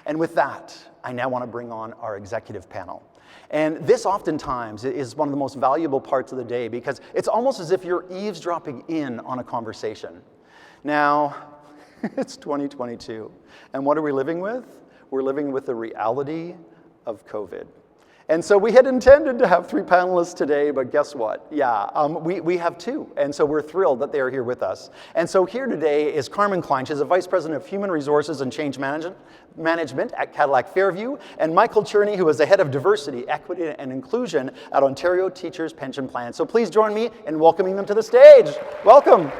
And with that, I now want to bring on our executive panel. And this oftentimes is one of the most valuable parts of the day because it's almost as if you're eavesdropping in on a conversation. Now, it's 2022, and what are we living with? We're living with the reality of COVID. And so we had intended to have 3 panelists today, but guess what? Yeah, we have 2, and so we're thrilled that they are here with us. And so here today is Carmen Klein. She's a Vice President of Human Resources and Change Management at Cadillac Fairview, and Michael Cherny, who is the Head of Diversity, Equity, and Inclusion at Ontario Teachers Pension Plan. So please join me in welcoming them to the stage. Welcome.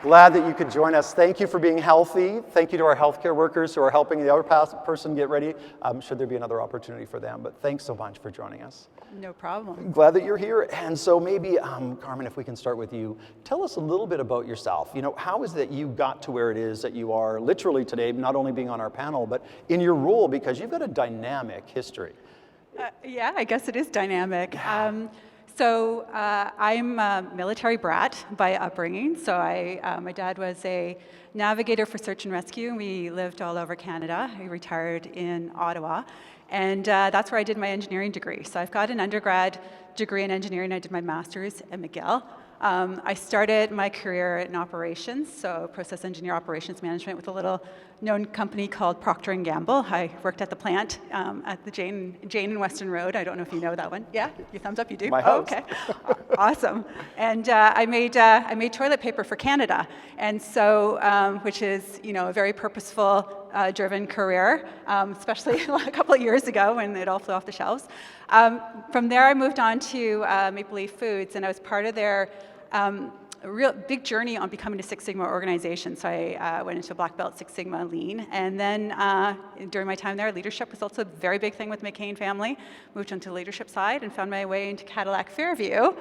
Glad that you could join us. Thank you for being healthy. Thank you to our healthcare workers who are helping the other person get ready. Should there be another opportunity for them, but thanks so much for joining us. No problem. Glad that you're here. And so maybe, Carmen, if we can start with you, tell us a little bit about yourself. You know, how is that you got to where it is that you are literally today, not only being on our panel, but in your role, because you've got a dynamic history. Yeah, I guess it is dynamic. So I'm a military brat by upbringing. So my dad was a navigator for search and rescue, and we lived all over Canada. He retired in Ottawa, and that's where I did my engineering degree. So I've got an undergrad degree in engineering. I did my master's at McGill. I started my career in operations, so process engineer operations management with a little known company called Procter & Gamble. I worked at the plant at the Jane and Weston Road. I don't know if you know that one. Yeah? You thumbs up, you do? My house. Oh, okay. Awesome. And I made toilet paper for Canada, and so, which is, you know, a very purposeful, driven career, especially a couple of years ago when it all flew off the shelves. From there, I moved on to Maple Leaf Foods, and I was part of their a real big journey on becoming a Six Sigma organization. So I went into a black belt, Six Sigma Lean. And then during my time there, leadership was also a very big thing with McCain family. Moved onto the leadership side and found my way into Cadillac Fairview,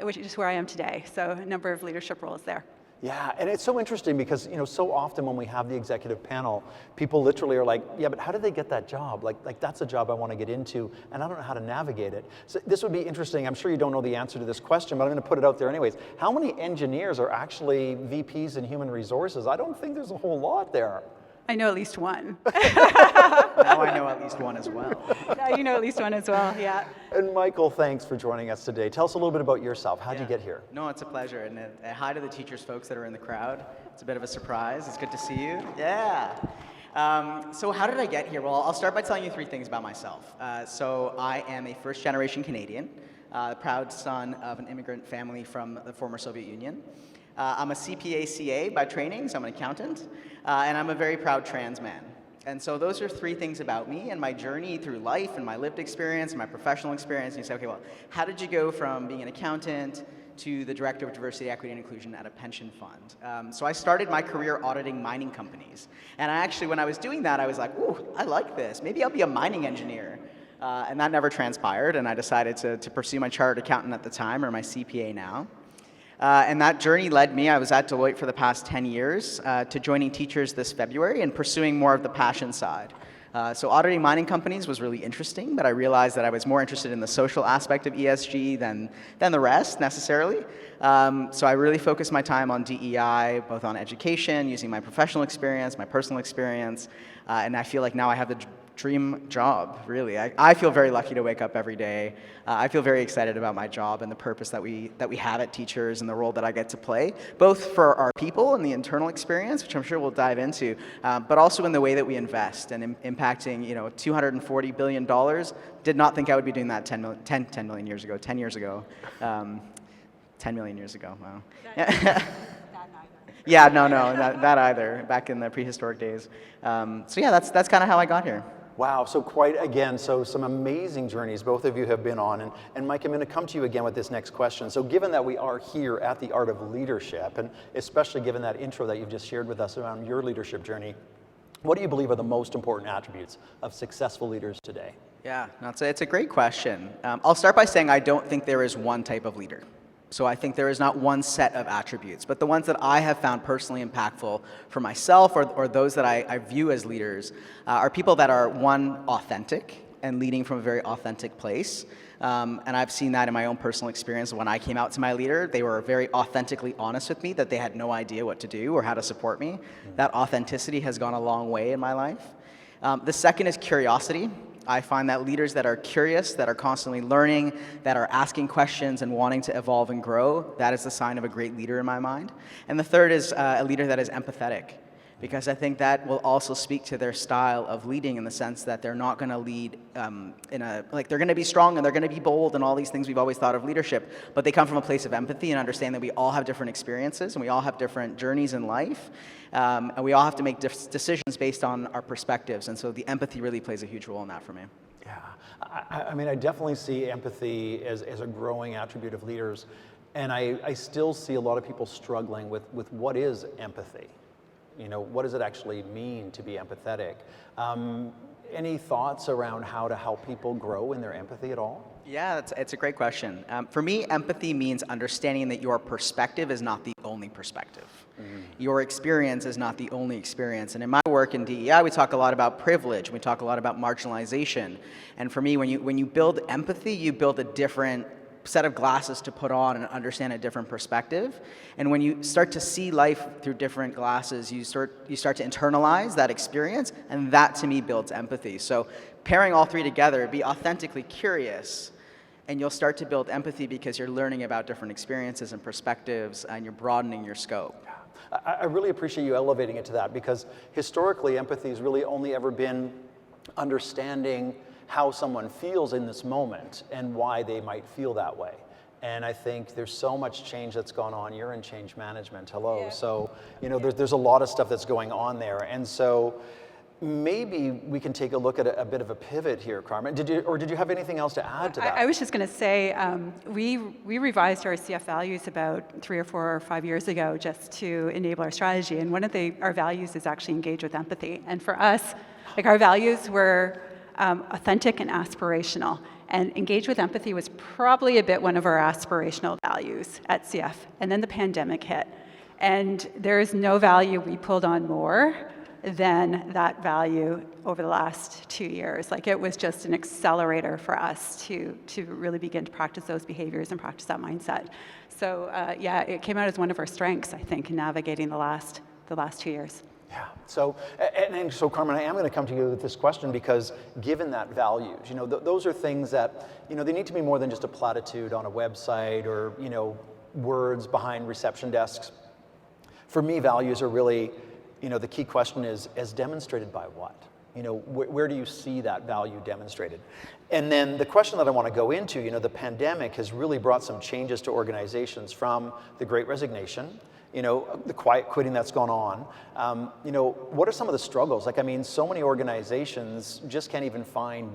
which is where I am today. So a number of leadership roles there. Yeah, and it's so interesting because, you know, so often when we have the executive panel, people literally are like, yeah, but how did they get that job? Like that's a job I want to get into, and I don't know how to navigate it. So this would be interesting. I'm sure you don't know the answer to this question, but I'm going to put it out there anyways. How many engineers are actually VPs in human resources? I don't think there's a whole lot there. I know at least one. Now I know at least one as well. Now you know at least one as well, yeah. And Michael, thanks for joining us today. Tell us a little bit about yourself. How'd you get here? No, it's a pleasure. And hi to the teachers folks that are in the crowd. It's a bit of a surprise. It's good to see you. Yeah. So how did I get here? Well, I'll start by telling you 3 things about myself. So I am a first-generation Canadian, proud son of an immigrant family from the former Soviet Union. I'm a CPA/CA by training, so I'm an accountant, and I'm a very proud trans man. And so those are 3 things about me and my journey through life and my lived experience and my professional experience. And you say, okay, well, how did you go from being an accountant to the Director of Diversity, Equity, and Inclusion at a pension fund? So I started my career auditing mining companies. And I actually, when I was doing that, I was like, ooh, I like this. Maybe I'll be a mining engineer. And that never transpired, and I decided to pursue my chartered accountant at the time, or my CPA now. And that journey led me, I was at Deloitte for the past 10 years, to joining teachers this February and pursuing more of the passion side. So auditing mining companies was really interesting, but I realized that I was more interested in the social aspect of ESG than the rest, necessarily. So I really focused my time on DEI, both on education, using my professional experience, my personal experience, and I feel like now I have the dream job, really. I feel very lucky to wake up every day. I feel very excited about my job and the purpose that we have at Teachers and the role that I get to play, both for our people and the internal experience, which I'm sure we'll dive into, but also in the way that we invest and impacting, you know, $240 billion. Did not think I would be doing that 10 million years ago, 10 years ago. 10 million years ago, wow. Yeah, no, that either, back in the prehistoric days. So yeah, that's kind of how I got here. Wow, so quite again, so some amazing journeys both of you have been on. And Mike, I'm going to come to you again with this next question. So given that we are here at the Art of Leadership, and especially given that intro that you've just shared with us around your leadership journey, what do you believe are the most important attributes of successful leaders today? Yeah, it's a great question. I'll start by saying I don't think there is one type of leader. So I think there is not one set of attributes, but the ones that I have found personally impactful for myself or those that I view as leaders are people that are, one, authentic, and leading from a very authentic place. And I've seen that in my own personal experience. When I came out to my leader, they were very authentically honest with me that they had no idea what to do or how to support me. That authenticity has gone a long way in my life. The second is curiosity. I find that leaders that are curious, that are constantly learning, that are asking questions and wanting to evolve and grow, that is the sign of a great leader in my mind. And the third is a leader that is empathetic, because I think that will also speak to their style of leading in the sense that they're not going to lead they're going to be strong and they're going to be bold and all these things we've always thought of leadership, but they come from a place of empathy and understand that we all have different experiences and we all have different journeys in life, and we all have to make decisions based on our perspectives, and so the empathy really plays a huge role in that for me. Yeah, I mean, I definitely see empathy as a growing attribute of leaders, and I still see a lot of people struggling with what is empathy. You know, what does it actually mean to be empathetic? Any thoughts around how to help people grow in their empathy at all? Yeah, it's a great question. For me, empathy means understanding that your perspective is not the only perspective. Your experience is not the only experience. And in my work in DEI, we talk a lot about privilege. We talk a lot about marginalization. And for me, when you build empathy, you build a different set of glasses to put on and understand a different perspective. And when you start to see life through different glasses, you start to internalize that experience, and that to me builds empathy. So pairing all three together, be authentically curious, and you'll start to build empathy because you're learning about different experiences and perspectives, and you're broadening your scope. I really appreciate you elevating it to that, because historically empathy has really only ever been understanding how someone feels in this moment and why they might feel that way. And I think there's so much change that's gone on. You're in change management, hello. Yeah. So, you know, there's a lot of stuff that's going on there. And so maybe we can take a look at a bit of a pivot here, Carmen. Did you have anything else to add to that? I was just going to say, we revised our CF values about 3 or 4 or 5 years ago just to enable our strategy. And one of our values is actually engage with empathy. And for us, like, our values were authentic and aspirational. And engage with empathy was probably a bit one of our aspirational values at CF. And then the pandemic hit. And there is no value we pulled on more than that value over the last 2 years. Like, it was just an accelerator for us to really begin to practice those behaviors and practice that mindset. So yeah, it came out as one of our strengths, I think, in navigating the last 2 years. Yeah. So, and so, Carmen, I am going to come to you with this question, because given that values, you know, those are things that, you know, they need to be more than just a platitude on a website or, you know, words behind reception desks. For me, values are really, you know, the key question is, as demonstrated by what? You know, where do you see that value demonstrated? And then the question that I want to go into, you know, the pandemic has really brought some changes to organizations, from the Great Resignation, you know, the quiet quitting that's gone on. You know, what are some of the struggles? Like, I mean, so many organizations just can't even find,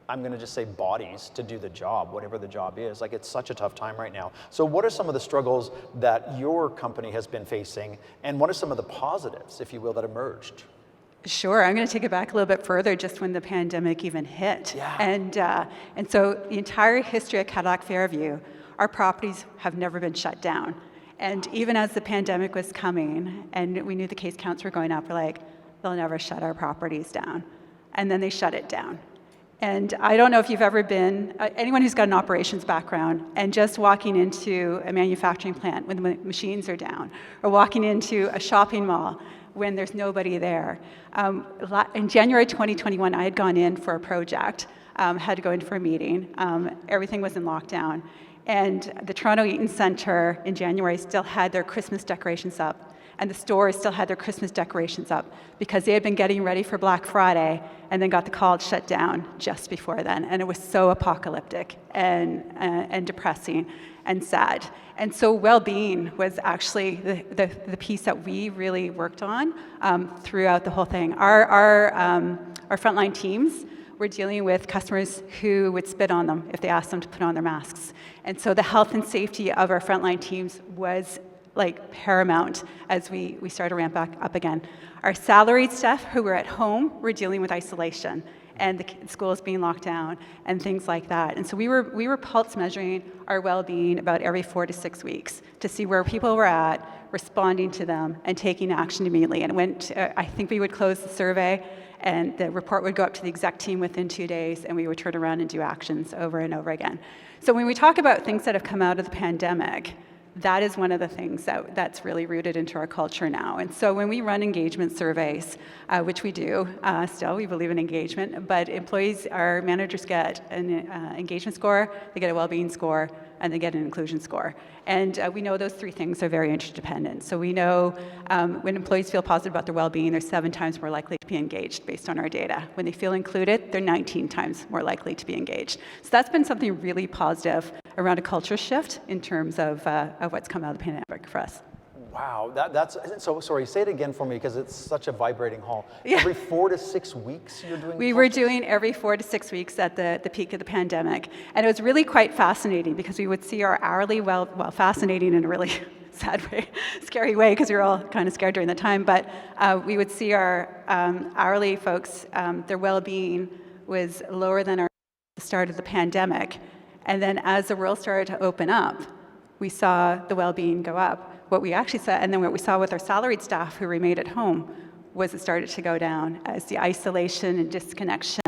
I'm going to just say, bodies to do the job, whatever the job is. Like, it's such a tough time right now. So what are some of the struggles that your company has been facing, and what are some of the positives, if you will, that emerged? Sure, I'm going to take it back a little bit further, just when the pandemic even hit. Yeah. And so the entire history of Cadillac Fairview, our properties have never been shut down. And even as the pandemic was coming and we knew the case counts were going up, we're like, they'll never shut our properties down. And then they shut it down. And I don't know if you've ever been, anyone who's got an operations background, and just walking into a manufacturing plant when the machines are down, or walking into a shopping mall when there's nobody there. In January 2021, I had gone in for a project, had to go in for a meeting. Everything was in lockdown. And the Toronto Eaton Centre in January still had their Christmas decorations up, and the stores still had their Christmas decorations up, because they had been getting ready for Black Friday and then got the call to shut down just before then. And it was so apocalyptic and depressing and sad. And so well-being was actually the piece that we really worked on throughout the whole thing. Our frontline teams were dealing with customers who would spit on them if they asked them to put on their masks. And so the health and safety of our frontline teams was like paramount as we started to ramp back up again. Our salaried staff who were at home were dealing with isolation and the schools being locked down and things like that. And so we were pulse measuring our well-being about every 4 to 6 weeks to see where people were at, responding to them and taking action immediately. And I think we would close the survey, and the report would go up to the exec team within 2 days, and we would turn around and do actions over and over again. So when we talk about things that have come out of the pandemic, that is one of the things that's really rooted into our culture now. And so when we run engagement surveys, which we do still, we believe in engagement, but employees, our managers get an engagement score, they get a well-being score, and they get an inclusion score. And we know those three things are very interdependent. So we know when employees feel positive about their well-being, they're 7 times more likely to be engaged based on our data. When they feel included, they're 19 times more likely to be engaged. So that's been something really positive around a culture shift in terms of what's come out of the pandemic for us. Wow, that's so. Sorry, say it again for me because it's such a vibrating hall. Yeah. Every 4 to 6 weeks, you're doing. We were doing every 4 to 6 weeks at the peak of the pandemic, and it was really quite fascinating because we would see our hourly, well, fascinating in a really sad way, scary way, because we were all kind of scared during the time. But we would see our hourly folks, their well-being was lower than at the start of the pandemic, and then as the world started to open up, we saw the well-being go up. What we actually saw, and then what we saw with our salaried staff who remained at home, was it started to go down as the isolation and disconnection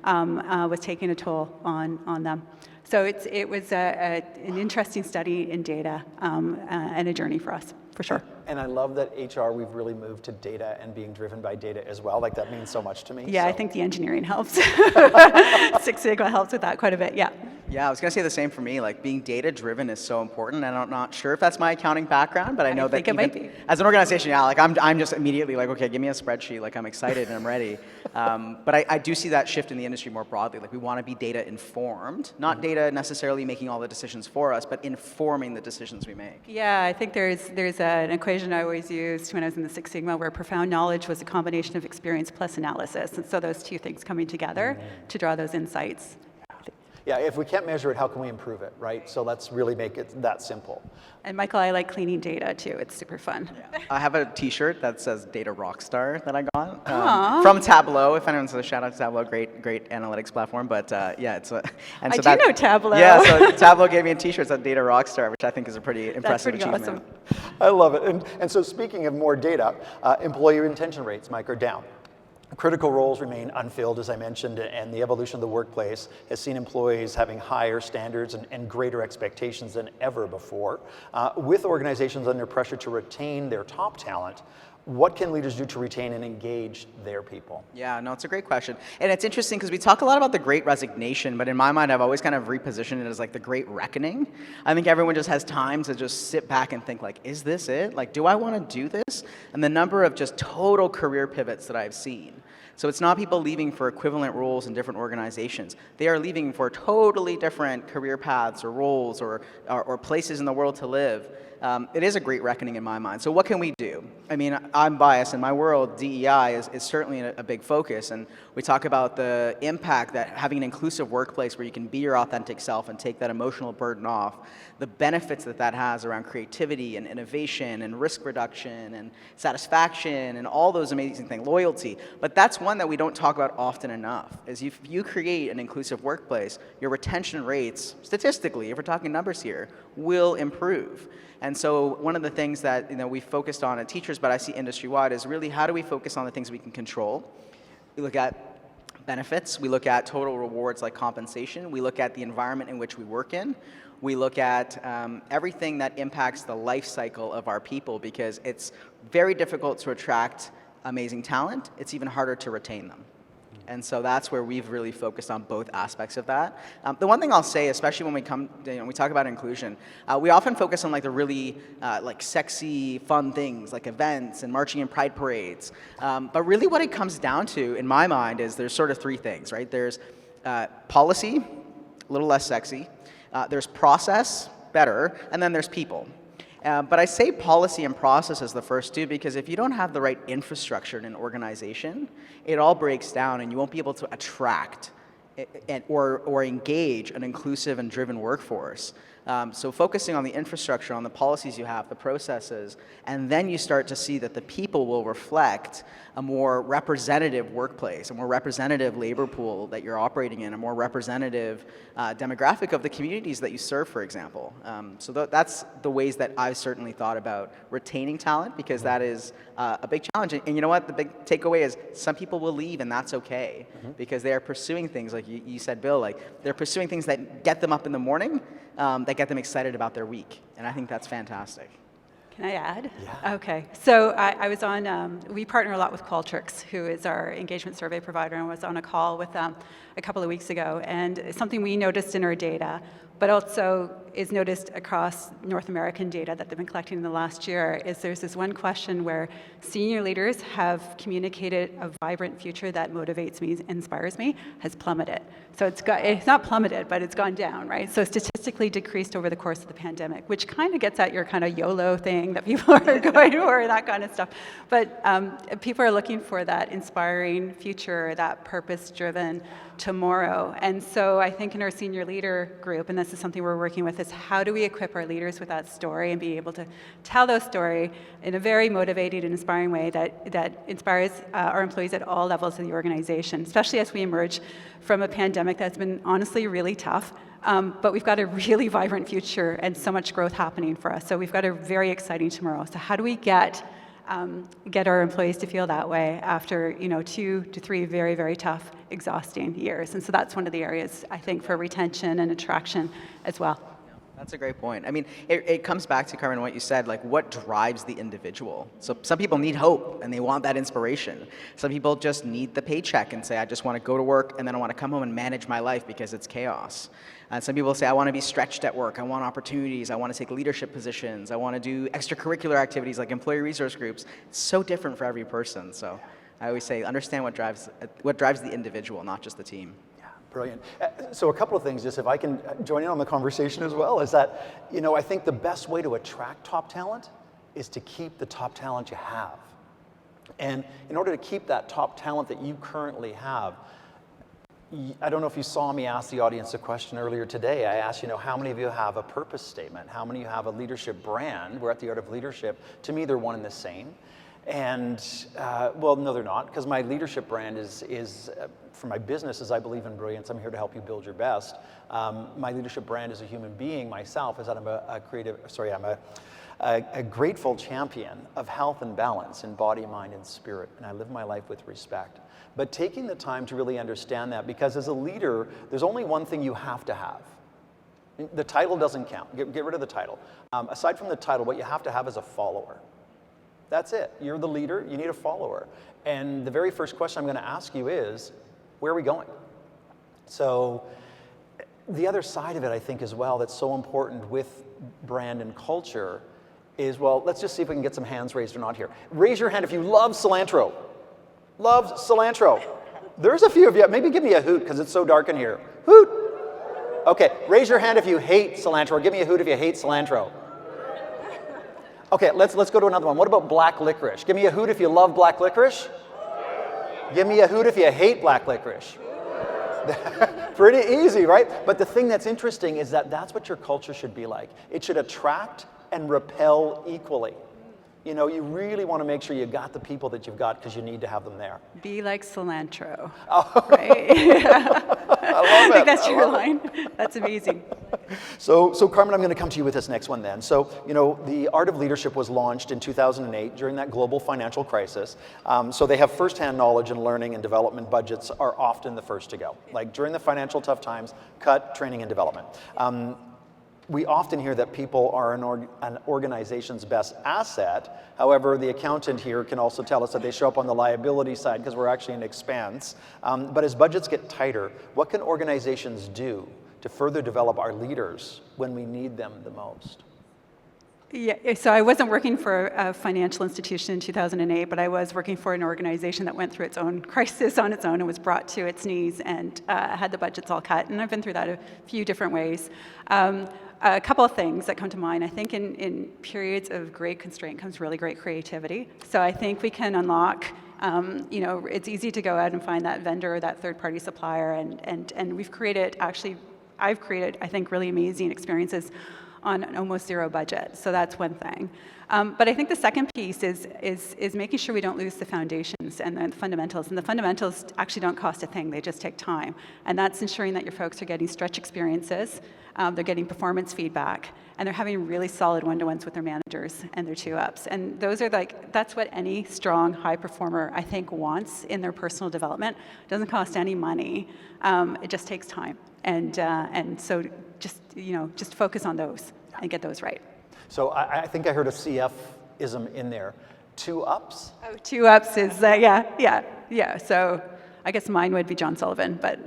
was taking a toll on them. So it was an interesting study in data and a journey for us, for sure. And I love that HR, we've really moved to data and being driven by data as well. Like that means so much to me. Yeah, so. I think the engineering helps. Six Sigma helps with that quite a bit, yeah. Yeah, I was going to say the same for me. Like being data-driven is so important, and I'm not sure if that's my accounting background, but I know that even as an organization, yeah, like I'm just immediately like, okay, give me a spreadsheet. Like I'm excited and I'm ready. But I do see that shift in the industry more broadly. Like we want to be data-informed, not data necessarily making all the decisions for us, but informing the decisions we make. Yeah, I think there's an equation I always used when I was in the Six Sigma where profound knowledge was a combination of experience plus analysis. And so those two things coming together to draw those insights. Yeah, if we can't measure it, how can we improve it, right? So let's really make it that simple. And Michael, I like cleaning data too. It's super fun. Yeah. I have a T-shirt that says Data Rockstar that I got from Tableau. If anyone says shout out to Tableau, great analytics platform. But yeah, it's a. And so I do know Tableau. Yeah, so Tableau gave me a T-shirt that said Data Rockstar, which I think is a pretty impressive achievement. Awesome. I love it. And so speaking of more data, employee retention rates, Mike, are down. Critical roles remain unfilled, as I mentioned, and the evolution of the workplace has seen employees having higher standards and greater expectations than ever before. With organizations under pressure to retain their top talent, what can leaders do to retain and engage their people? Yeah, no, it's a great question. And it's interesting because we talk a lot about the Great Resignation, but in my mind, I've always kind of repositioned it as like the Great Reckoning. I think everyone just has time to just sit back and think like, is this it? Like, do I want to do this? And the number of just total career pivots that I've seen. So it's not people leaving for equivalent roles in different organizations. They are leaving for totally different career paths or roles or places in the world to live. It is a great reckoning in my mind. So what can we do? I mean, I'm biased. In my world, DEI is certainly a big focus. And we talk about the impact that having an inclusive workplace where you can be your authentic self and take that emotional burden off, the benefits that has around creativity and innovation and risk reduction and satisfaction and all those amazing things, loyalty. But that's one that we don't talk about often enough, is if you create an inclusive workplace, your retention rates, statistically, if we're talking numbers here, will improve. And so one of the things that we focused on at Teachers, but I see industry-wide, is really how do we focus on the things we can control. We look at benefits, we look at total rewards like compensation, we look at the environment in which we work in, we look at everything that impacts the life cycle of our people, because it's very difficult to attract amazing talent, it's even harder to retain them. And so that's where we've really focused on both aspects of that. The one thing I'll say, especially when we talk about inclusion, we often focus on like the really like sexy, fun things like events and marching in pride parades. But really what it comes down to, in my mind, is there's sort of three things, right? There's policy, a little less sexy. There's process, better, and then there's people. But I say policy and process as the first two because if you don't have the right infrastructure in an organization, it all breaks down and you won't be able to attract or engage an inclusive and driven workforce. So focusing on the infrastructure, on the policies you have, the processes, and then you start to see that the people will reflect a more representative workplace, a more representative labor pool that you're operating in, a more representative demographic of the communities that you serve, for example. So that's the ways that I've certainly thought about retaining talent, because that is a big challenge. And you know what? The big takeaway is some people will leave, and that's okay, because they are pursuing things, like you said, Bill, like they're pursuing things that get them up in the morning, that get them excited about their week. And I think that's fantastic. Can I add? Yeah. Okay. So I was on, we partner a lot with Qualtrics, who is our engagement survey provider, and was on a call with them a couple of weeks ago. And something we noticed in our data, but also is noticed across North American data that they've been collecting in the last year, is there's this one question where senior leaders have communicated a vibrant future that motivates me, inspires me, has plummeted. So it's not plummeted, but it's gone down, right? So statistically decreased over the course of the pandemic, which kind of gets at your kind of YOLO thing that people are going for, that kind of stuff. But people are looking for that inspiring future, that purpose-driven tomorrow. And so I think in our senior leader group, and this is something we're working with, is how do we equip our leaders with that story and be able to tell those story in a very motivated and inspiring way that inspires our employees at all levels of the organization, especially as we emerge from a pandemic that's been honestly really tough. But we've got a really vibrant future and so much growth happening for us. So we've got a very exciting tomorrow. So how do we get our employees to feel that way after 2 to 3 very, very tough, exhausting years? And so that's one of the areas, I think, for retention and attraction as well. That's a great point. I mean, it comes back to, Carmen, what you said, like what drives the individual. So some people need hope and they want that inspiration. Some people just need the paycheck and say, I just want to go to work and then I want to come home and manage my life because it's chaos. And some people say, I want to be stretched at work. I want opportunities. I want to take leadership positions. I want to do extracurricular activities like employee resource groups. It's so different for every person. So I always say, understand what drives the individual, not just the team. Brilliant. So a couple of things, just if I can join in on the conversation as well, is that, I think the best way to attract top talent is to keep the top talent you have. And in order to keep that top talent that you currently have, I don't know if you saw me ask the audience a question earlier today. I asked, how many of you have a purpose statement? How many of you have a leadership brand? We're at the Art of Leadership. To me, they're one and the same. And, well, no, they're not, because my leadership brand is for my business is I believe in brilliance. I'm here to help you build your best. My leadership brand as a human being myself is that I'm a grateful champion of health and balance in body, mind, and spirit, and I live my life with respect. But taking the time to really understand that, because as a leader, there's only one thing you have to have. The title doesn't count. Get rid of the title. Aside from the title, what you have to have is a follower. That's it. You're the leader, you need a follower. And the very first question I'm going to ask you is, where are we going? So the other side of it, I think, as well, that's so important with brand and culture is, well, let's just see if we can get some hands raised or not here. Raise your hand if you love cilantro. Love cilantro. There's a few of you. Maybe give me a hoot because it's so dark in here. Hoot. Okay, raise your hand if you hate cilantro. Give me a hoot if you hate cilantro. Okay, let's go to another one. What about black licorice? Give me a hoot if you love black licorice. Give me a hoot if you hate black licorice. Pretty easy, right? But the thing that's interesting is that that's what your culture should be like. It should attract and repel equally. You really want to make sure you got the people that you've got because you need to have them there. Be like cilantro. Oh. Right? I think that's your line. That's amazing. So Carmen, I'm going to come to you with this next one then. So, the Art of Leadership was launched in 2008 during that global financial crisis. So they have firsthand knowledge, and learning and development budgets are often the first to go. Like during the financial tough times, cut training and development. We often hear that people are an organization's best asset. However, the accountant here can also tell us that they show up on the liability side because we're actually an expense. But as budgets get tighter, what can organizations do to further develop our leaders when we need them the most? Yeah, so I wasn't working for a financial institution in 2008, but I was working for an organization that went through its own crisis on its own and was brought to its knees and had the budgets all cut. And I've been through that a few different ways. A couple of things that come to mind. I think in periods of great constraint comes really great creativity. So I think we can unlock It's easy to go out and find that vendor or that third-party supplier, and we've created, actually, I've created, I think, really amazing experiences on an almost zero budget. So that's one thing. But I think the second piece is making sure we don't lose the foundations and the fundamentals. And the fundamentals actually don't cost a thing, they just take time. And that's ensuring that your folks are getting stretch experiences, they're getting performance feedback, and they're having really solid one-to-ones with their managers and their two-ups. And those are that's what any strong high performer, I think, wants in their personal development. It doesn't cost any money, it just takes time. And so just focus on those and get those right. So I think I heard a CF-ism in there. 2 ups? Oh, 2 ups is, yeah. So I guess mine would be John Sullivan, but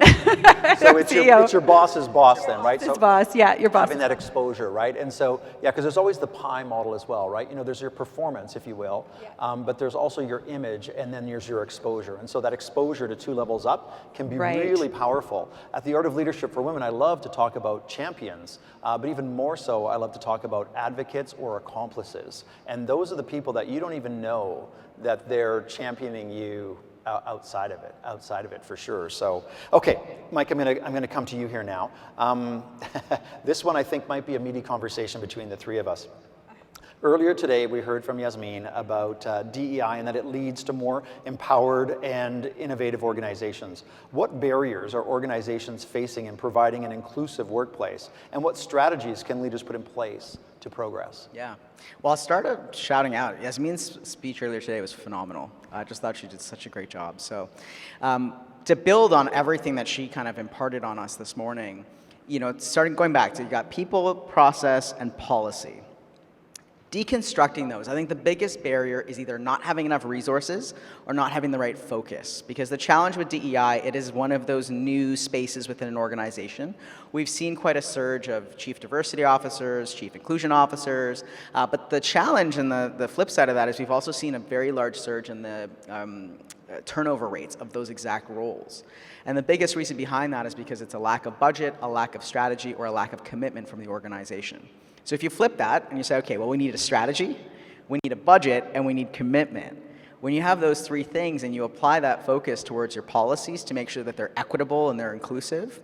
So it's your boss's boss then, right? His boss, yeah, your boss. Having that exposure, right? And so, yeah, because there's always the pie model as well, right? There's your performance, if you will, but there's also your image, and then there's your exposure. And so that exposure to 2 levels up can be really powerful. At The Art of Leadership for Women, I love to talk about champions, but even more so, I love to talk about advocates or accomplices. And those are the people that you don't even know that they're championing you outside of it for sure. So, okay, Mike, I'm gonna come to you here now. This one I think might be a meaty conversation between the 3 of us. Earlier today, we heard from Yasmin about DEI and that it leads to more empowered and innovative organizations. What barriers are organizations facing in providing an inclusive workplace, and what strategies can leaders put in place to progress? Yeah. Well, I'll start shouting out. Yasmin's speech earlier today was phenomenal. I just thought she did such a great job. So to build on everything that she kind of imparted on us this morning, going back to, you got people, process, and policy. Deconstructing those, I think the biggest barrier is either not having enough resources or not having the right focus. Because the challenge with DEI, it is one of those new spaces within an organization. We've seen quite a surge of chief diversity officers, chief inclusion officers, but the challenge and the flip side of that is we've also seen a very large surge in the turnover rates of those exact roles. And the biggest reason behind that is because it's a lack of budget, a lack of strategy, or a lack of commitment from the organization. So if you flip that and you say, okay, well, we need a strategy, we need a budget, and we need commitment. When you have those 3 things and you apply that focus towards your policies to make sure that they're equitable and they're inclusive,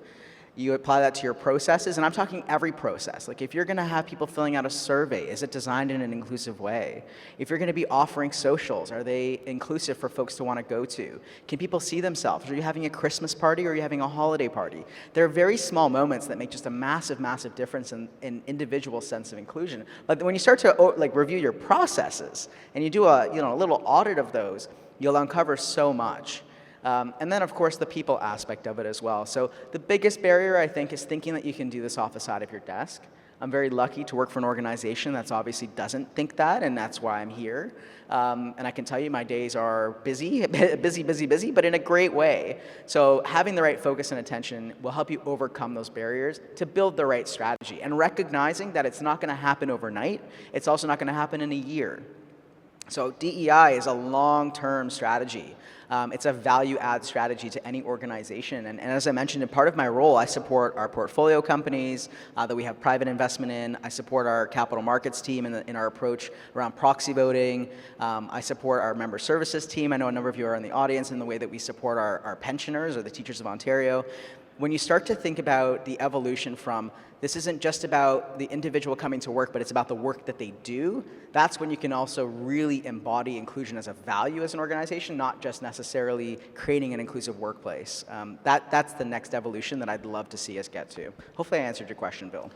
you apply that to your processes, and I'm talking every process. Like if you're gonna have people filling out a survey, is it designed in an inclusive way? If you're gonna be offering socials, are they inclusive for folks to wanna go to? Can people see themselves? Are you having a Christmas party or are you having a holiday party? There are very small moments that make just a massive, massive difference in individual sense of inclusion. But when you start to review your processes and you do a little audit of those, you'll uncover so much. And then, of course, the people aspect of it as well. So the biggest barrier, I think, is thinking that you can do this off the side of your desk. I'm very lucky to work for an organization that obviously doesn't think that, and that's why I'm here. And I can tell you my days are busy, busy, but in a great way. So having the right focus and attention will help you overcome those barriers to build the right strategy, and recognizing that it's not going to happen overnight. It's also not going to happen in a year. So DEI is a long-term strategy. It's a value-add strategy to any organization. And as I mentioned, in part of my role, I support our portfolio companies that we have private investment in. I support our capital markets team in our approach around proxy voting. I support our member services team. I know a number of you are in the audience in the way that we support our pensioners or the Teachers of Ontario. When you start to think about the evolution from this isn't just about the individual coming to work, but it's about the work that they do, that's when you can also really embody inclusion as a value as an organization, not just necessarily creating an inclusive workplace. That's the next evolution that I'd love to see us get to. Hopefully I answered your question, Bill.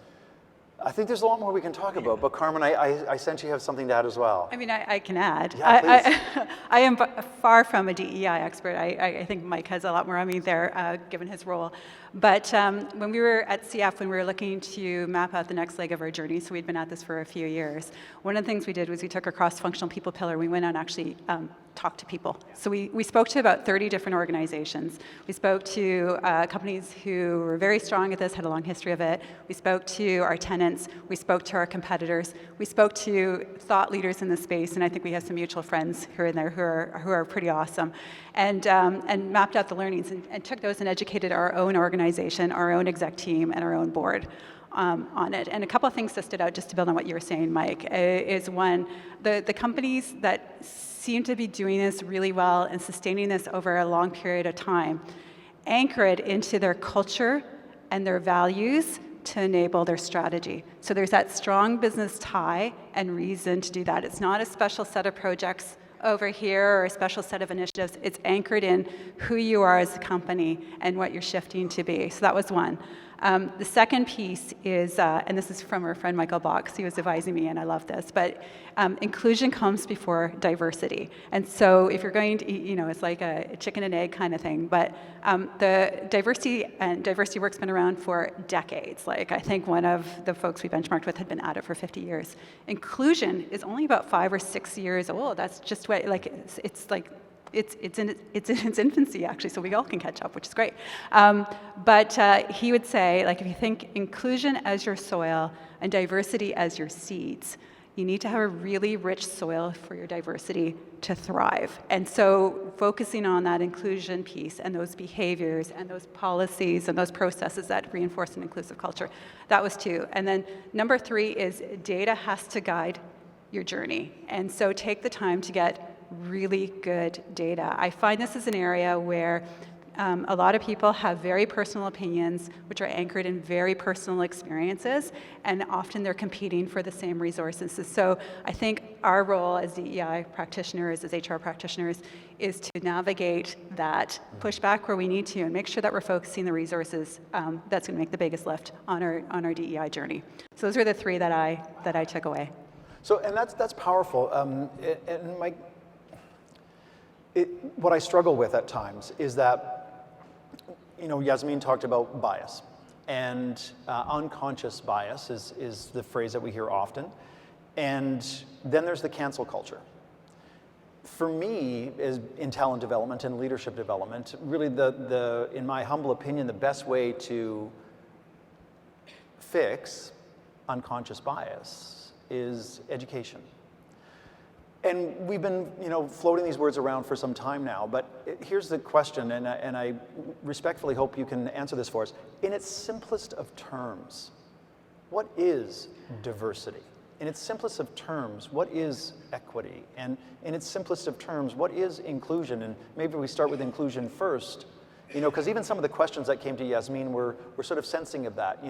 I think there's a lot more we can talk about, but Carmen, I sense you have something to add as well. I mean, I can add. Yeah, I am far from a DEI expert. I think Mike has a lot more on me there, given his role. But when we were at CF, when we were looking to map out the next leg of our journey, so we'd been at this for a few years, one of the things we did was we took a cross-functional people pillar. We went out and actually talked to people. So we spoke to about 30 different organizations. We spoke to companies who were very strong at this, had a long history of it. We spoke to our tenants. We spoke to our competitors. We spoke to thought leaders in the space, and I think we have some mutual friends who are in there who are pretty awesome, and mapped out the learnings and took those and educated our own organizations organization, our own exec team, and our own board on it. And a couple of things that stood out, just to build on what you were saying, Mike, is one, the companies that seem to be doing this really well and sustaining this over a long period of time anchor it into their culture and their values to enable their strategy. So there's that strong business tie and reason to do that. It's not a special set of projects over here or a special set of initiatives. It's anchored in who you are as a company and what you're shifting to be. So that was one. The second piece is, and this is from our friend Michael Box, he was advising me, and I love this, but inclusion comes before diversity. And so if you're going to, it's like a chicken and egg kind of thing, but the diversity work's been around for decades. Like, I think one of the folks we benchmarked with had been at it for 50 years. Inclusion is only about 5 or 6 years old. That's just what, it's in its infancy, actually, so we all can catch up, which is great. But he would say, if you think inclusion as your soil and diversity as your seeds, you need to have a really rich soil for your diversity to thrive. And so focusing on that inclusion piece and those behaviors and those policies and those processes that reinforce an inclusive culture, that was 2. And then number 3 is data has to guide your journey. And so take the time to get really good data. I find this is an area where a lot of people have very personal opinions, which are anchored in very personal experiences, and often they're competing for the same resources. So I think our role as DEI practitioners, as HR practitioners, is to navigate that, push back where we need to, and make sure that we're focusing the resources that's going to make the biggest lift on our DEI journey. So those are the 3 that I took away. So, and that's powerful. And Mike, what I struggle with at times is that, Yasmin talked about bias, and unconscious bias is the phrase that we hear often, and then there's the cancel culture. For me, as in talent development and leadership development, really in my humble opinion, the best way to fix unconscious bias is education. And we've been, floating these words around for some time now, but here's the question, and I respectfully hope you can answer this for us. In its simplest of terms, what is diversity? In its simplest of terms, what is equity? And in its simplest of terms, what is inclusion? And maybe we start with inclusion first, because even some of the questions that came to Yasmin were sort of sensing of that,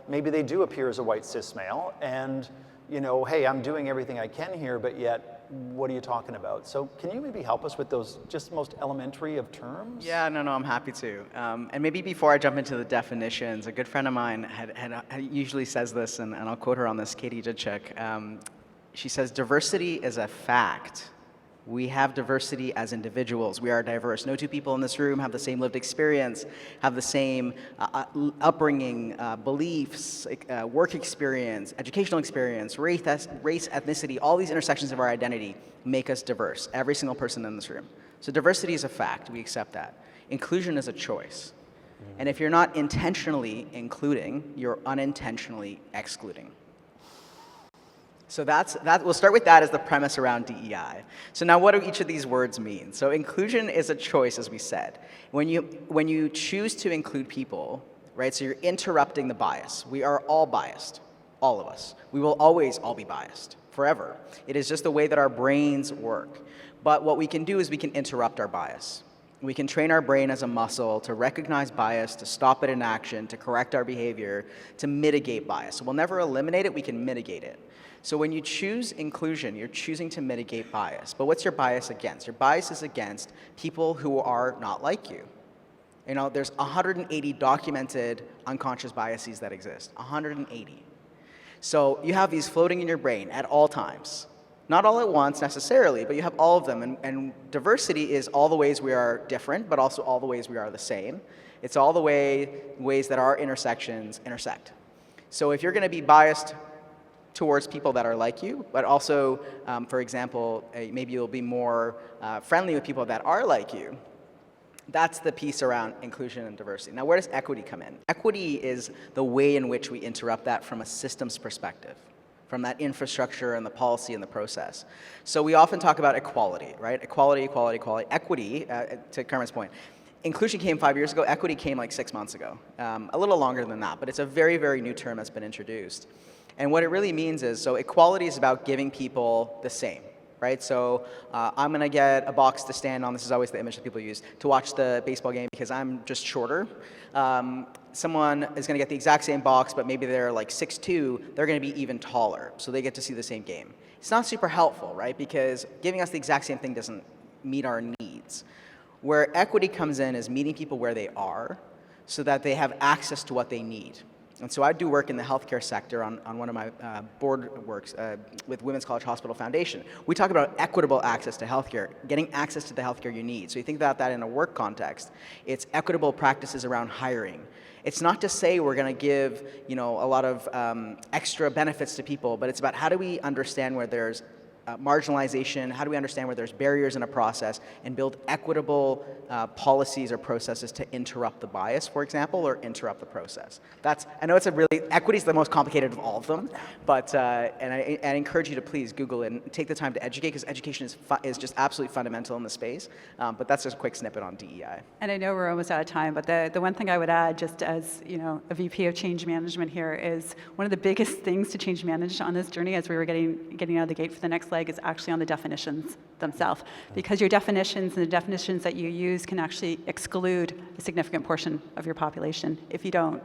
maybe they do appear as a white cis male, and hey, I'm doing everything I can here, but yet, what are you talking about? So can you maybe help us with those just most elementary of terms? Yeah, no, I'm happy to. And maybe before I jump into the definitions, a good friend of mine had usually says this, and I'll quote her on this, Katie Judchek. She says, diversity is a fact. We have diversity as individuals. We are diverse. No 2 people in this room have the same lived experience, have the same upbringing, beliefs, work experience, educational experience, race, ethnicity. All these intersections of our identity make us diverse, every single person in this room. So diversity is a fact. We accept that. Inclusion is a choice. And if you're not intentionally including, you're unintentionally excluding. So we'll start with that as the premise around DEI. So now what do each of these words mean? So inclusion is a choice, as we said. When you choose to include people, right, so you're interrupting the bias. We are all biased, all of us. We will always all be biased, forever. It is just the way that our brains work. But what we can do is we can interrupt our bias. We can train our brain as a muscle to recognize bias, to stop it in action, to correct our behavior, to mitigate bias. So we'll never eliminate it, we can mitigate it. So when you choose inclusion, you're choosing to mitigate bias. But what's your bias against? Your bias is against people who are not like you. There's 180 documented unconscious biases that exist, 180. So you have these floating in your brain at all times. Not all at once necessarily, but you have all of them. And diversity is all the ways we are different, but also all the ways we are the same. It's all the ways that our intersections intersect. So if you're going to be biased towards people that are like you, but also, for example, maybe you'll be more friendly with people that are like you. That's the piece around inclusion and diversity. Now, where does equity come in? Equity is the way in which we interrupt that from a systems perspective, from that infrastructure and the policy and the process. So we often talk about equality, right? Equality, equality, equality. Equity, to Carmen's point, Inclusion came 5 years ago. Equity came like 6 months ago. A little longer than that, but it's a very, very new term that's been introduced. And what it really means is, so equality is about giving people the same, right? So I'm going to get a box to stand on. This is always the image that people use to watch the baseball game because I'm just shorter. Someone is going to get the exact same box, but maybe they're like 6'2", they're going to be even taller, so they get to see the same game. It's not super helpful, right? Because giving us the exact same thing doesn't meet our needs. Where equity comes in is meeting people where they are so that they have access to what they need. And so I do work in the healthcare sector on one of my board works with Women's College Hospital Foundation. We talk about equitable access to healthcare, getting access to the healthcare you need. So you think about that in a work context. It's equitable practices around hiring. It's not to say we're going to give, a lot of extra benefits to people, but it's about how do we understand where there's marginalization, how do we understand where there's barriers in a process and build equitable policies or processes to interrupt the bias, for example, or interrupt the process. I know equity is the most complicated of all of them, but, and I encourage you to please Google it and take the time to educate, because education is just absolutely fundamental in the space, but that's just a quick snippet on DEI. And I know we're almost out of time, but the one thing I would add, just as a VP of change management here, is one of the biggest things to change manage on this journey as we were getting out of the gate for the next leg is actually on the definitions themselves, because your definitions and the definitions that you use can actually exclude a significant portion of your population if you don't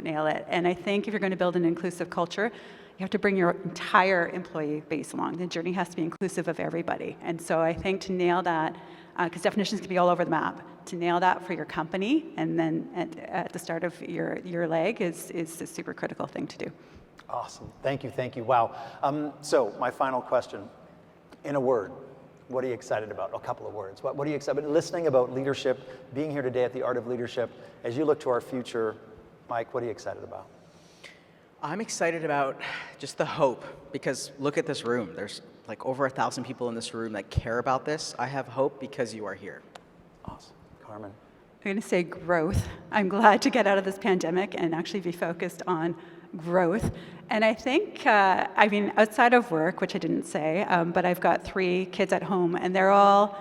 nail it. And I think if you're going to build an inclusive culture, you have to bring your entire employee base along. The journey has to be inclusive of everybody. And so I think to nail that, because definitions can be all over the map, to nail that for your company and then at the start of your leg is a super critical thing to do. Awesome. Thank you. Wow. So my final question, in a word, what are you excited about? A couple of words. What are you excited about? Listening about leadership, being here today at the Art of Leadership. As you look to our future, Mike, what are you excited about? I'm excited about just the hope, because look at this room. There's like over 1,000 people in this room that care about this. I have hope because you are here. Awesome. Carmen? I'm going to say growth. I'm glad to get out of this pandemic and actually be focused on growth. And I think, outside of work, which I didn't say, but I've got 3 kids at home, and they're all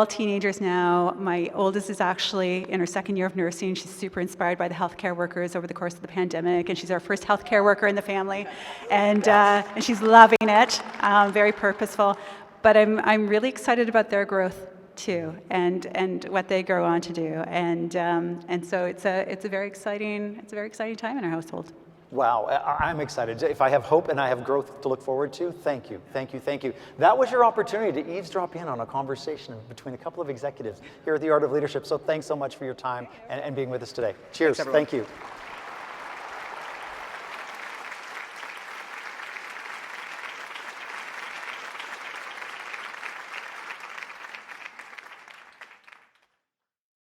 teenagers now. My oldest is actually in her 2nd year of nursing. She's super inspired by the healthcare workers over the course of the pandemic, and she's our first healthcare worker in the family, and she's loving it. Very purposeful, but I'm really excited about their growth too, and what they grow on to do, and so it's a very exciting time in our household. Wow, I'm excited. If I have hope and I have growth to look forward to, thank you. That was your opportunity to eavesdrop in on a conversation between a couple of executives here at the Art of Leadership. So thanks so much for your time and being with us today. Cheers. Thank you.